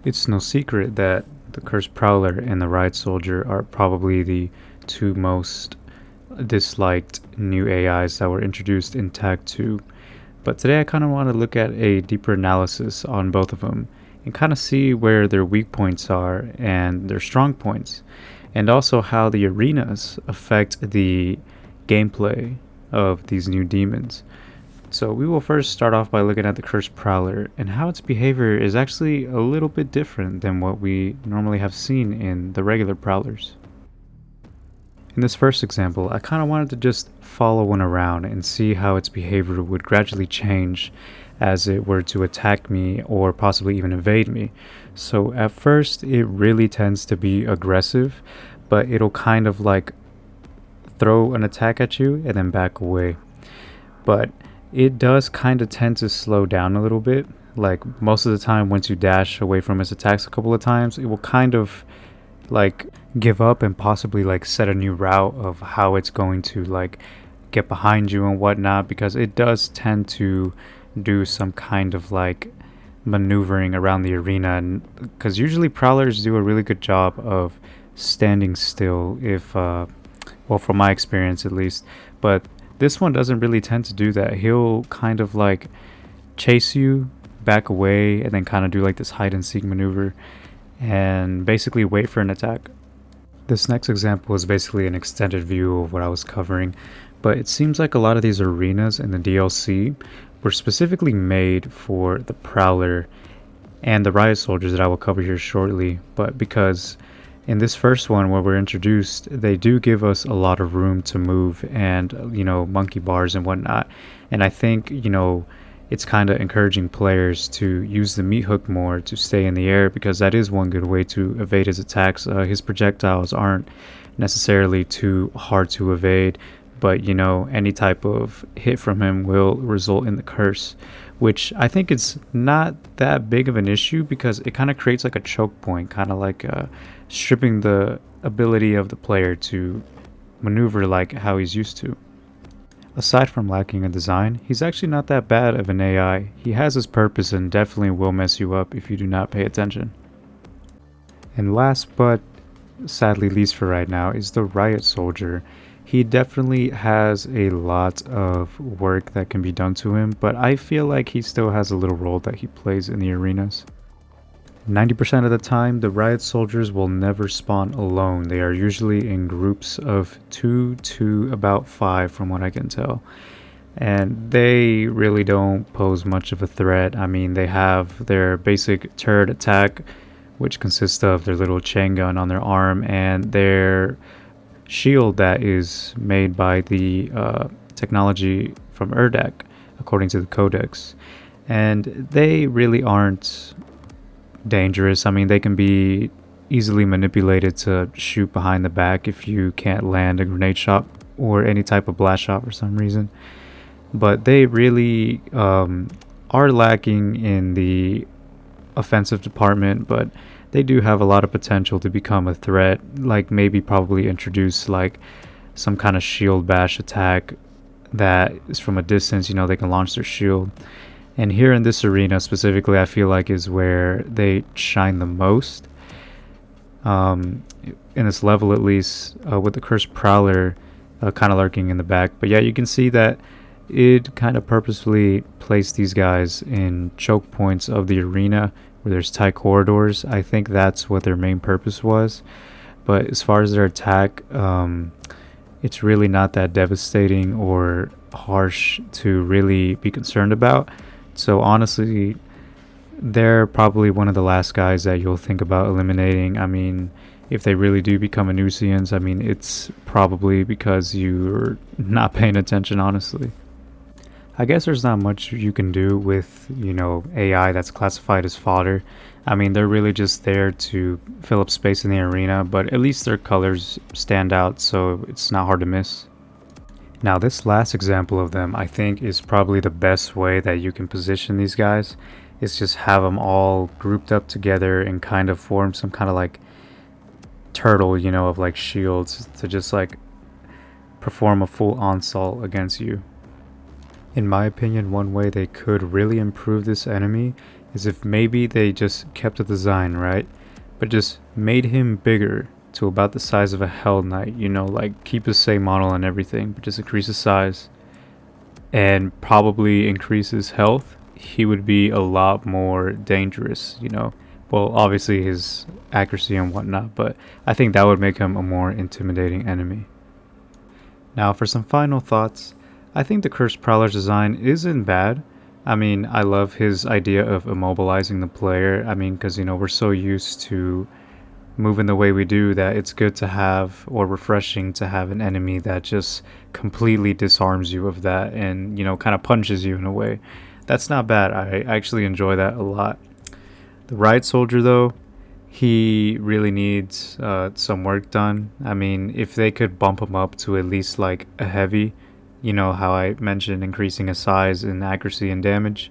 It's no secret that the Cursed Prowler and the Riot Soldier are probably the two most disliked new AIs that were introduced in Tag 2. But today I kind of want to look at a deeper analysis on both of them and kind of see where their weak points are and their strong points, and also how the arenas affect the gameplay of these new demons. So we will first start off by looking at the Cursed Prowler and how its behavior is actually a little bit different than what we normally have seen in the regular Prowlers. In this first example, I kind of wanted to just follow one around and see how its behavior would gradually change as it were to attack me or possibly even evade me. So at first it really tends to be aggressive, but it'll kind of like throw an attack at you and then back away. But it does kind of tend to slow down a little bit. Like most of the time, once you dash away from its attacks a couple of times, it will kind of like give up and possibly like set a new route of how it's going to like get behind you and whatnot, because it does tend to do some kind of like maneuvering around the arena. And because usually prowlers do a really good job of standing still, if well, from my experience at least. But this one doesn't really tend to do that. He'll kind of like chase you, back away, and then kind of do like this hide and seek maneuver and basically wait for an attack. This next example is basically an extended view of what I was covering, but it seems like a lot of these arenas in the DLC were specifically made for the Prowler and the Riot Soldiers that I will cover here shortly. But because in this first one where we're introduced, they do give us a lot of room to move and, monkey bars and whatnot. And I think, it's kind of encouraging players to use the meat hook more to stay in the air, because that is one good way to evade his attacks. His projectiles aren't necessarily too hard to evade, but any type of hit from him will result in the curse, which I think it's not that big of an issue because it kind of creates like a choke point, kind of like stripping the ability of the player to maneuver like how he's used to. Aside from lacking in design, he's actually not that bad of an AI. He has his purpose and definitely will mess you up if you do not pay attention. And last but sadly least for right now is the Riot Soldier. He definitely has a lot of work that can be done to him, but I feel like he still has a little role that he plays in the arenas. 90% of the time, the Riot Soldiers will never spawn alone. They are usually in groups of 2 to about 5 from what I can tell. And they really don't pose much of a threat. I mean, they have their basic turret attack, which consists of their little chain gun on their arm and their shield that is made by the technology from Urdak, according to the codex. And they really aren't dangerous. I mean, they can be easily manipulated to shoot behind the back if you can't land a grenade shot or any type of blast shot for some reason. But they really are lacking in the offensive department, but they do have a lot of potential to become a threat, like maybe probably introduce like some kind of shield bash attack that is from a distance. They can launch their shield. And here in this arena specifically, I feel like is where they shine the most. In this level at least, with the Cursed Prowler kind of lurking in the back. But yeah, you can see that it kind of purposefully placed these guys in choke points of the arena where there's tight corridors. I think that's what their main purpose was. But as far as their attack, it's really not that devastating or harsh to really be concerned about. So honestly, they're probably one of the last guys that you'll think about eliminating. I mean, if they really do become Anusians, I mean, it's probably because you're not paying attention, honestly. I guess there's not much you can do with, AI that's classified as fodder. I mean, they're really just there to fill up space in the arena, but at least their colors stand out, so it's not hard to miss. Now, this last example of them, I think, is probably the best way that you can position these guys. Is just have them all grouped up together and kind of form some kind of like turtle, of like shields to just like perform a full onslaught against you. In my opinion, one way they could really improve this enemy is if maybe they just kept the design, right? But just made him bigger to about the size of a Hell Knight, you know, like keep the same model and everything, but just increase his size and probably increase his health, he would be a lot more dangerous, you know. Well, obviously his accuracy and whatnot, but I think that would make him a more intimidating enemy. Now, for some final thoughts, I think the Cursed Prowler's design isn't bad. I mean, I love his idea of immobilizing the player. I mean, because, you know, we're so used to moving the way we do that it's good to have, or refreshing to have, an enemy that just completely disarms you of that and, you know, kind of punches you in a way. That's not bad. I actually enjoy that a lot. The Riot Soldier, though, he really needs some work done. I mean, if they could bump him up to at least like a heavy, you know, how I mentioned increasing his size and accuracy and damage,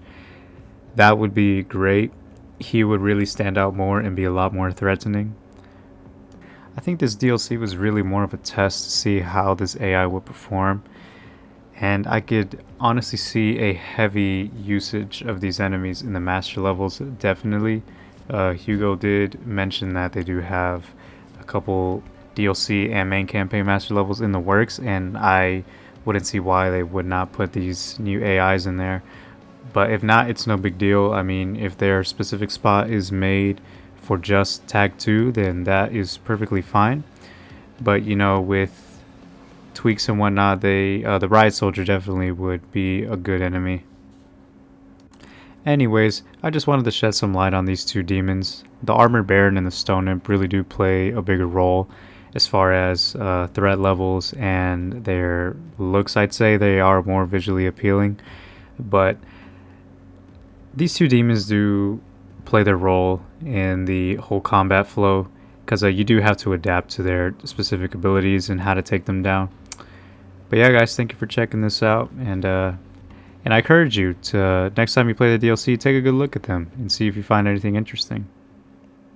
that would be great. He would really stand out more and be a lot more threatening. I think this DLC was really more of a test to see how this AI would perform, and I could honestly see a heavy usage of these enemies in the master levels, definitely. Hugo did mention that they do have a couple DLC and main campaign master levels in the works, and I wouldn't see why they would not put these new AIs in there. But if not, it's no big deal. I mean, if their specific spot is made for just Tag 2, then that is perfectly fine. But, you know, with tweaks and whatnot, the Riot Soldier definitely would be a good enemy. Anyways, I just wanted to shed some light on these two demons. The Armored Baron and the Stone Imp really do play a bigger role as far as threat levels and their looks. I'd say they are more visually appealing, but these two demons do play their role in the whole combat flow, because you do have to adapt to their specific abilities and how to take them down. But yeah, guys, thank you for checking this out, and I encourage you to, next time you play the DLC, take a good look at them and see if you find anything interesting.